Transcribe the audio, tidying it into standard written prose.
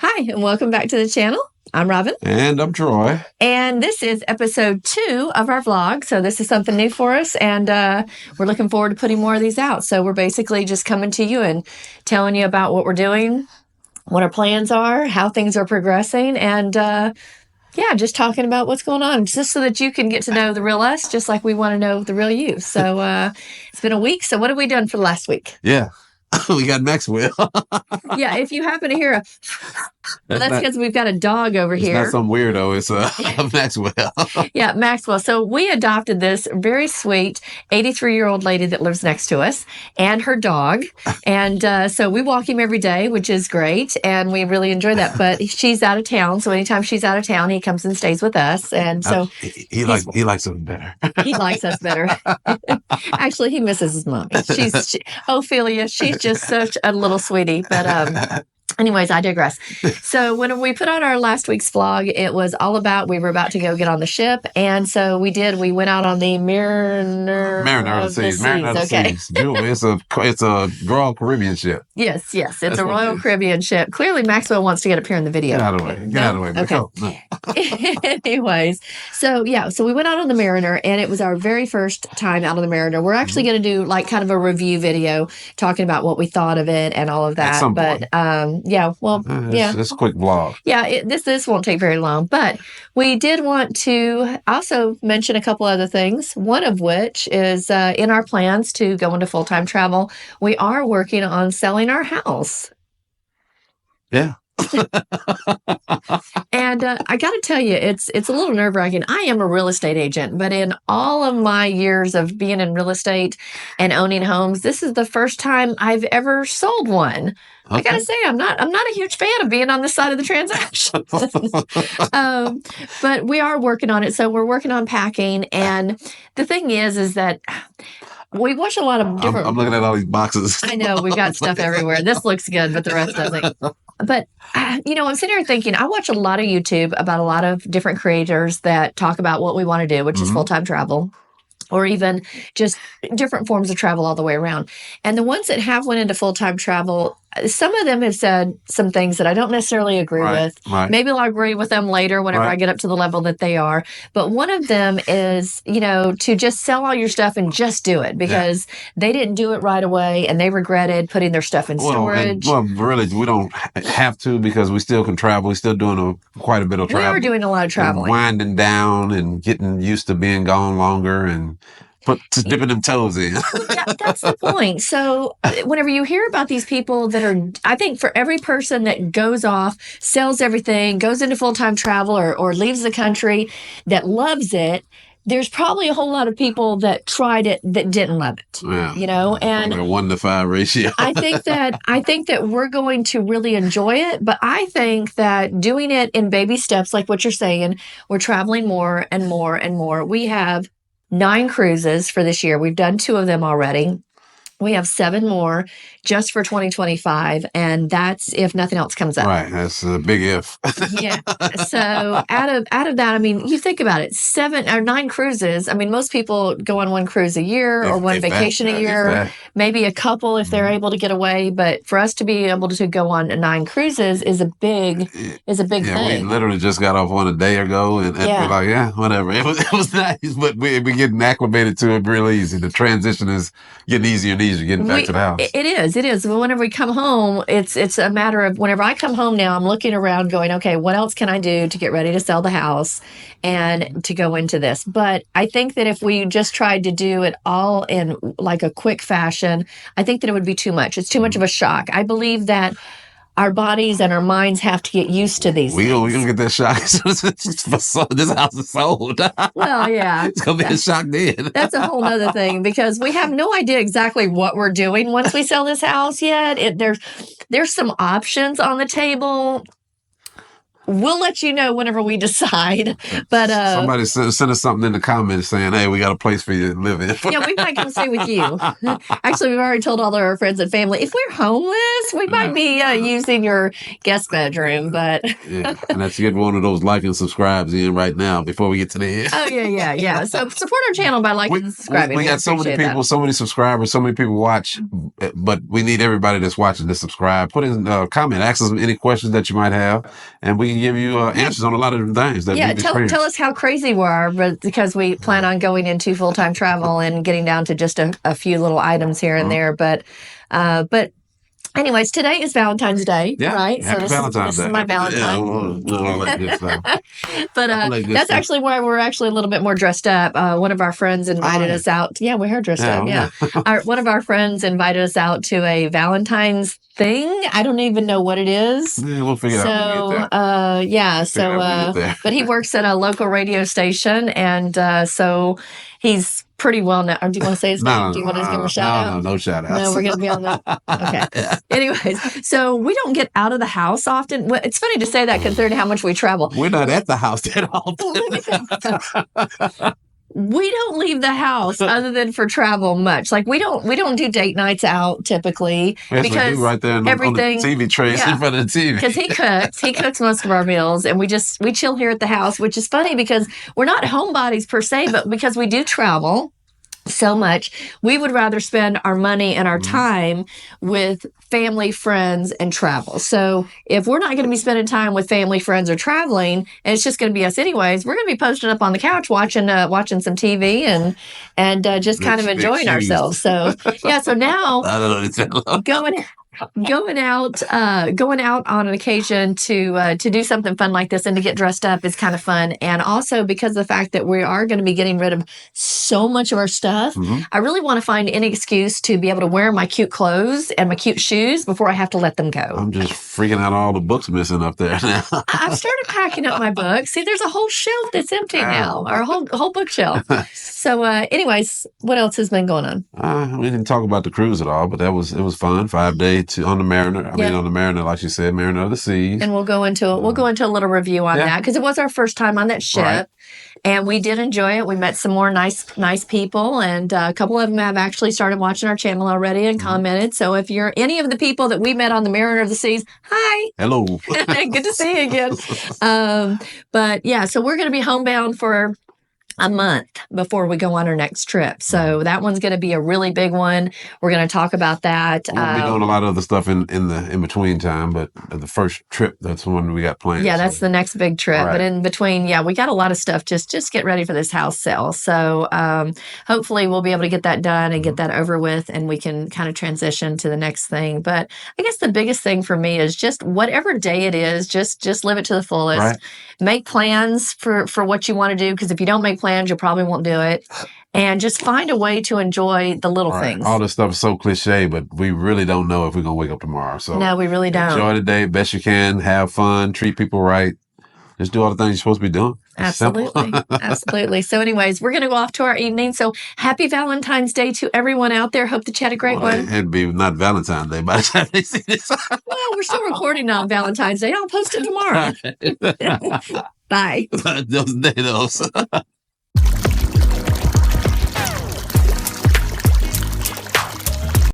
Hi, and welcome back to the channel. I'm Robin. And I'm Troy. And this is episode 2 of our vlog. So this is something new for us, and we're looking forward to putting more of these out. So we're basically just coming to you and telling you about what we're doing, what our plans are, how things are progressing, and just talking about what's going on, just so that you can get to know the real us, just like we want to know the real you. So it's been a week. So what have we done for the last week? Yeah. We got Maxwell. Yeah, if you happen to hear that's because we've got a dog over here. It's not some weirdo. It's Maxwell. Yeah, Maxwell. So we adopted this very sweet 83-year-old lady that lives next to us and her dog. And so we walk him every day, which is great. And we really enjoy that. But she's out of town. So anytime she's out of town, he comes and stays with us. And so he likes us better. He likes us better. Actually, he misses his mommy. Ophelia, she's just such a little sweetie. But anyways, I digress. So when we put out our last week's vlog, it was all about, we were about to go get on the ship. And so we went out on the Mariner of the Seas. Okay. It's a Royal Caribbean ship. Yes. It's a Royal Caribbean ship. Clearly, Maxwell wants to get up here in the video. Get out of the way. Get out of the way. Okay. No. Anyways, so we went out on the Mariner, and it was our very first time out on the Mariner. We're actually going to do like kind of a review video talking about what we thought of it and all of that. It's a quick vlog. Yeah, this won't take very long, but we did want to also mention a couple other things, one of which is in our plans to go into full-time travel. We are working on selling our house. Yeah. And I got to tell you, it's a little nerve-wracking. I am a real estate agent, but in all of my years of being in real estate and owning homes, this is the first time I've ever sold one. Okay. I got to say, I'm not a huge fan of being on this side of the transaction. But we are working on it. So we're working on packing. And the thing is that we watch a lot of different... I'm looking at all these boxes. I know, we've got stuff everywhere. This looks good, but the rest doesn't. But, I'm sitting here thinking, I watch a lot of YouTube about a lot of different creators that talk about what we want to do, which is full-time travel, or even just different forms of travel all the way around. And the ones that have went into full-time travel, some of them have said some things that I don't necessarily agree with. Right. Maybe I'll agree with them later whenever I get up to the level that they are. But one of them is, to just sell all your stuff and just do it, because they didn't do it right away and they regretted putting their stuff in storage. Really, we don't have to, because we still can travel. We're still doing quite a bit of travel. We were doing a lot of traveling. Winding down and getting used to being gone longer and dipping them toes in. Yeah, that's the point. So whenever you hear about these people that are, I think for every person that goes off, sells everything, goes into full-time travel or leaves the country that loves it, there's probably a whole lot of people that tried it that didn't love it. Yeah. And a 1-to-5 ratio. I think that we're going to really enjoy it, but I think that doing it in baby steps, like what you're saying, we're traveling more and more and more. We have 9 cruises for this year. We've done 2 of them already. We have 7 more just for 2025, and that's if nothing else comes up. Right, that's a big if. Yeah. So out of that, you think about it, 7 or 9 cruises. Most people go on 1 cruise a year or one vacation a year, maybe a couple if they're able to get away. But for us to be able to go on 9 cruises is a big thing. We literally just got off one a day ago, and we're like, whatever. It was nice, but we're getting acclimated to it real easy. The transition is getting easier and easier getting back to the house. It is. But whenever we come home, it's a matter of, whenever I come home now, I'm looking around going, okay, what else can I do to get ready to sell the house and to go into this? But I think that if we just tried to do it all in like a quick fashion, I think that it would be too much. It's too much of a shock. I believe that our bodies and our minds have to get used to these things. We're going to get that shock. This house is sold. Well, yeah. It's going to be a shock then. That's a whole other thing, because we have no idea exactly what we're doing once we sell this house yet. There's some options on the table. we'll let you know whenever we decide. But somebody send us something in the comments saying, "Hey, we got a place for you to live in." Yeah, we might come stay with you. Actually, we've already told all of our friends and family if we're homeless, we might be using your guest bedroom. But yeah, and let's get one of those like and subscribes in right now before we get to the end. Oh yeah. So support our channel by liking and subscribing. We got so many people, so many subscribers, so many people watch, but we need everybody that's watching to subscribe. Put in a comment, ask us any questions that you might have, and we can give you answers on a lot of different things. Tell us how crazy we are, but because we plan on going into full-time travel and getting down to just a few little items here and there. But anyways, today is Valentine's Day, right? Happy Valentine's Day. This is my Valentine. But that's actually why we're actually a little bit more dressed up. One of our friends invited us out. Yeah, we are dressed up. Yeah. One of our friends invited us out to a Valentine's thing. I don't even know what it is. Yeah, we'll figure it out. But he works at a local radio station, and so he's pretty well known. Do you want to say his name? Do you want to give him a shout out? No shout outs. No, we're going to be on the. Okay. Anyways, so we don't get out of the house often. Well, it's funny to say that considering how much we travel. We're not at the house that often. We don't leave the house other than for travel much. Like we don't do date nights out typically because right there on the TV trays in front of the TV. Because he cooks most of our meals, and we chill here at the house, which is funny because we're not homebodies per se, but because we do travel so much, we would rather spend our money and our time with family, friends, and travel. So if we're not going to be spending time with family, friends, or traveling, and it's just going to be us anyways, we're going to be posted up on the couch watching some TV and just kind of enjoying ourselves. So so now going out on an occasion to do something fun like this and to get dressed up is kind of fun. And also because of the fact that we are going to be getting rid of so much of our stuff, I really want to find any excuse to be able to wear my cute clothes and my cute shoes before I have to let them go. I'm just freaking out all the books missing up there now. I've started packing up my books. See, there's a whole shelf that's empty now, or a whole bookshelf. So anyways, what else has been going on? We didn't talk about the cruise at all, but it was fun. 5 days on the Mariner. I mean, on the Mariner, like you said, Mariner of the Seas. And we'll go into a little review on that because it was our first time on that ship, and we did enjoy it. We met some more nice people, and a couple of them have actually started watching our channel already and commented. So if you're any of the people that we met on the Mariner of the Seas, hi, hello, good to see you again. But yeah, so we're going to be homebound for a month before we go on our next trip. So that one's going to be a really big one. We're going to talk about that. We'll be doing a lot of other stuff in between time, but the first trip, that's the one we got planned. Yeah, that's the next big trip. Right. But in between, we got a lot of stuff. Just get ready for this house sale. So hopefully we'll be able to get that done and get that over with, and we can kind of transition to the next thing. But I guess the biggest thing for me is just whatever day it is, just live it to the fullest. Right. Make plans for what you want to do, because if you don't make plans, you probably won't do it. And just find a way to enjoy the little things. All this stuff is so cliche, but we really don't know if we're going to wake up tomorrow. So no, we really don't. Enjoy the day best you can. Have fun. Treat people right. Just do all the things you're supposed to be doing. Absolutely. Absolutely. So anyways, we're going to go off to our evening. So happy Valentine's Day to everyone out there. Hope that you had a great one. It'd be not Valentine's Day by the time they see this. Well, we're still recording on Valentine's Day. I'll post it tomorrow. Bye. Those.